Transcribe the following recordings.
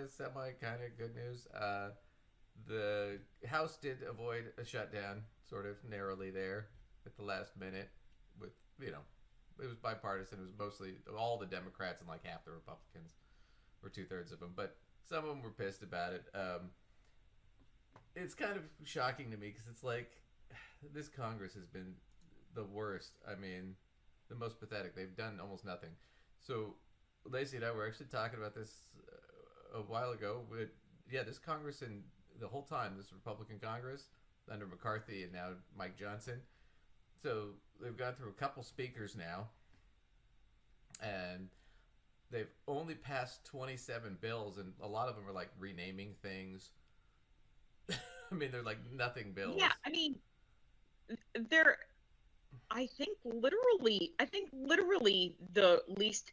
is semi kind of good news. The House did avoid a shutdown, sort of narrowly there at the last minute. With it was bipartisan. It was mostly all the Democrats and like half the Republicans, or 2/3 of them. But some of them were pissed about it. It's kind of shocking to me because it's like this Congress has been the worst. I mean, the most pathetic. They've done almost nothing. So Lacey and I were actually talking about this a while ago. This Congress and the whole time, this Republican Congress under McCarthy and now Mike Johnson. So they've gone through a couple speakers now, and they've only passed 27 bills, and a lot of them are like renaming things. I mean, they're like nothing bills. Yeah, I mean, they're. I think literally the least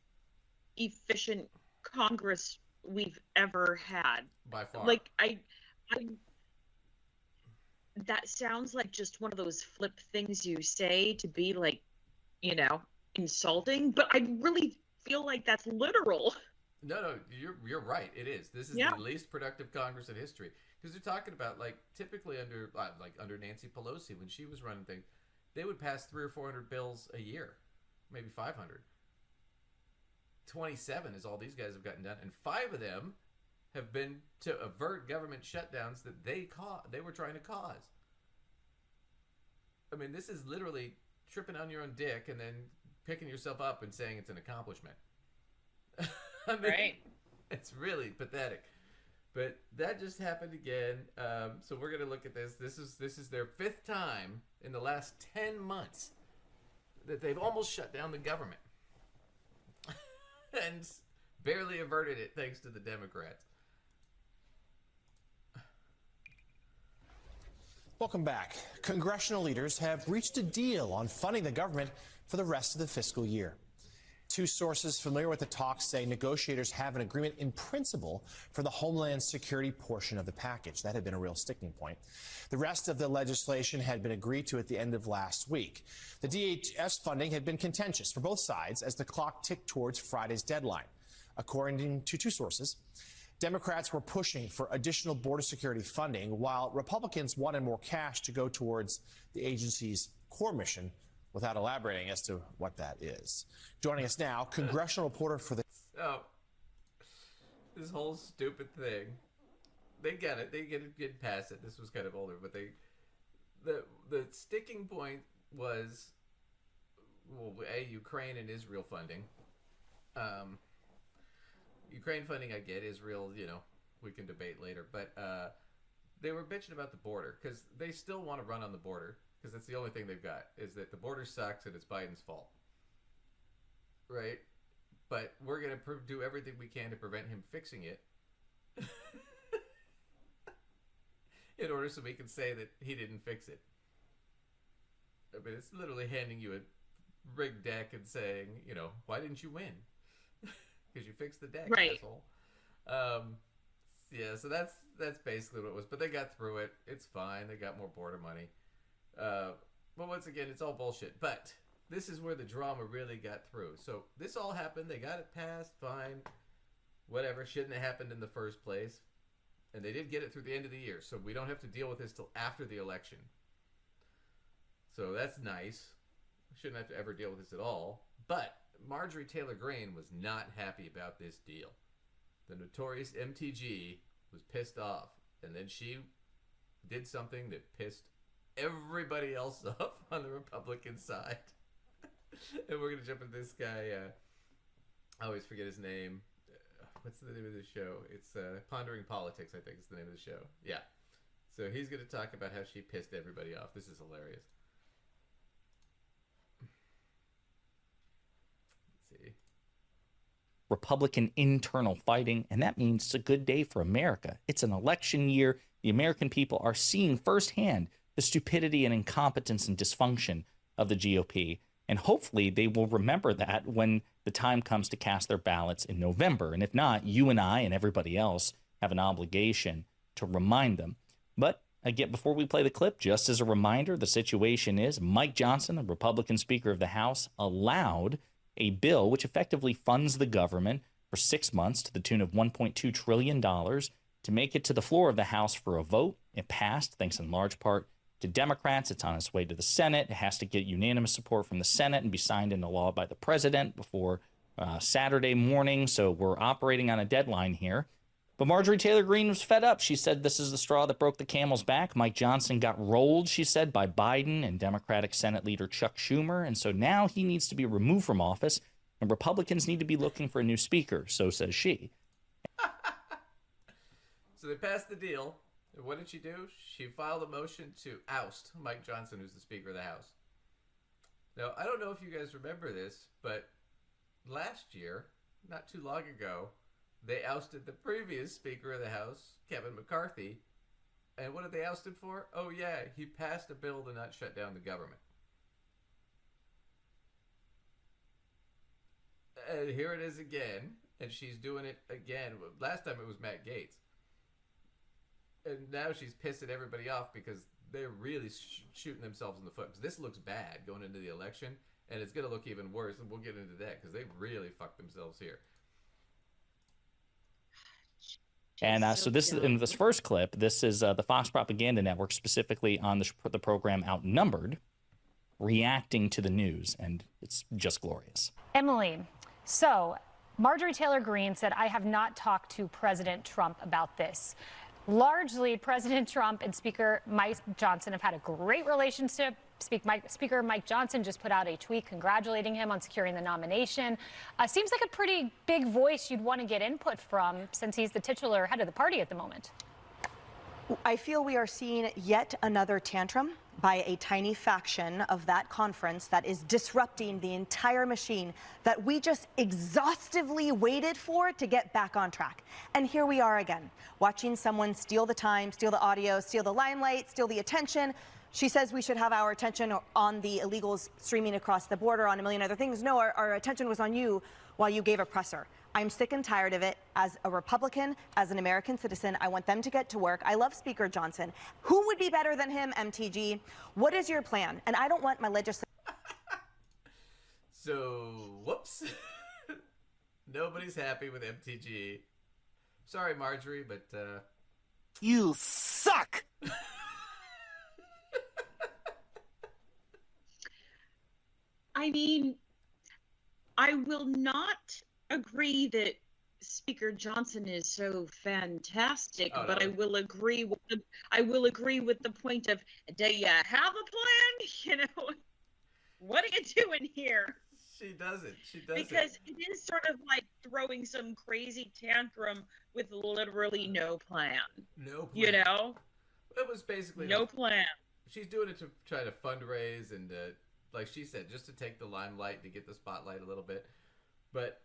efficient Congress we've ever had. By far. Like I that sounds like just one of those flip things you say to be like, insulting, but I really feel like that's literal. No, you're right. It is. This is the least productive Congress in history because they're talking about like typically under Nancy Pelosi when she was running things, they would pass 300 or 400 bills a year, maybe 500. 27 is all these guys have gotten done, and 5 of them have been to avert government shutdowns that they were trying to cause. I mean, this is literally tripping on your own dick and then picking yourself up and saying it's an accomplishment. I mean, right. It's really pathetic. But that just happened again. So we're going to look at this. This is their 5th time in the last 10 months that they've almost shut down the government. And barely averted it thanks to the Democrats. Welcome back. Congressional leaders have reached a deal on funding the government for the rest of the fiscal year. 2 sources familiar with the talks say negotiators have an agreement in principle for the Homeland Security portion of the package. That had been a real sticking point. The rest of the legislation had been agreed to at the end of last week. The DHS funding had been contentious for both sides as the clock ticked towards Friday's deadline. According to 2 sources, Democrats were pushing for additional border security funding, while Republicans wanted more cash to go towards the agency's core mission, without elaborating as to what that is. Joining us now, congressional reporter for the... So, this whole stupid thing, they get it. They get past it. This was kind of older, but the sticking point was, Ukraine and Israel funding. Ukraine funding, I get. Israel, we can debate later. But they were bitching about the border because they still want to run on the border. Because that's the only thing they've got, is that the border sucks and it's Biden's fault. Right? But we're going to do everything we can to prevent him fixing it. In order so we can say that he didn't fix it. I mean, it's literally handing you a rigged deck and saying, why didn't you win? Because you fixed the deck, right. Asshole. So that's basically what it was. But they got through it. It's fine. They got more border money. But once again, it's all bullshit. But this is where the drama really got through. So this all happened. They got it passed. Fine. Whatever. Shouldn't have happened in the first place. And they did get it through the end of the year. So we don't have to deal with this till after the election. So that's nice. We shouldn't have to ever deal with this at all. But Marjorie Taylor Greene was not happy about this deal. The notorious MTG was pissed off. And then she did something that pissed everybody else off on the Republican side. And we're going to jump into this guy. I always forget his name. What's the name of the show? It's Pondering Politics, I think is the name of the show. Yeah. So he's going to talk about how she pissed everybody off. This is hilarious. Let's see. Republican internal fighting, and that means it's a good day for America. It's an election year. The American people are seeing firsthand the stupidity and incompetence and dysfunction of the GOP. And hopefully they will remember that when the time comes to cast their ballots in November. And if not, you and I and everybody else have an obligation to remind them. But again, before we play the clip, just as a reminder, the situation is Mike Johnson, the Republican Speaker of the House, allowed a bill which effectively funds the government for 6 months to the tune of $1.2 trillion to make it to the floor of the House for a vote. It passed, thanks in large part to Democrats. It's on its way to the Senate. It has to get unanimous support from the Senate and be signed into law by the president before Saturday morning. So we're operating on a deadline here. But Marjorie Taylor Greene was fed up. She said this is the straw that broke the camel's back. Mike Johnson got rolled, she said, by Biden and Democratic Senate leader Chuck Schumer. And so now he needs to be removed from office, and Republicans need to be looking for a new speaker, so says she. So they passed the deal. And what did she do? She filed a motion to oust Mike Johnson, who's the Speaker of the House. Now, I don't know if you guys remember this, but last year, not too long ago, they ousted the previous Speaker of the House, Kevin McCarthy. And what did they oust him for? Oh, yeah, he passed a bill to not shut down the government. And here it is again, and she's doing it again. Last time it was Matt Gaetz. And now she's pissing everybody off because they're really shooting themselves in the foot. 'Cause this looks bad going into the election, and it's going to look even worse, and we'll get into that because they really fucked themselves here. And so this is in this first clip. This is the Fox Propaganda Network, specifically on the program Outnumbered, reacting to the news, and it's just glorious. Emily, so Marjorie Taylor Greene said, "I have not talked to President Trump about this." Largely, President Trump and Speaker Mike Johnson have had a great relationship. Speaker Mike Johnson just put out a tweet congratulating him on securing the nomination. Seems like a pretty big voice you'd want to get input from since he's the titular head of the party at the moment. I feel we are seeing yet another tantrum by a tiny faction of that conference that is disrupting the entire machine that we just exhaustively waited for to get back on track. And here we are again, watching someone steal the time, steal the audio, steal the limelight, steal the attention. She says we should have our attention on the illegals streaming across the border, on a million other things. No, our attention was on you while you gave a presser. I'm sick and tired of it. As a Republican, as an American citizen, I want them to get to work. I love Speaker Johnson. Who would be better than him, MTG? What is your plan? And I don't want my legislature. So, whoops. Nobody's happy with MTG. Sorry, Marjorie, but you suck! I mean, I will not agree that Speaker Johnson is so fantastic, Oh, but no. I will agree with the point of, do you have a plan? You know, what are you doing here? she doesn't. Because it is sort of like throwing some crazy tantrum with literally no plan. No plan. You know, It was basically no plan. She's doing it to try to fundraise and, like she said, just to take the limelight, to get the spotlight a little bit. But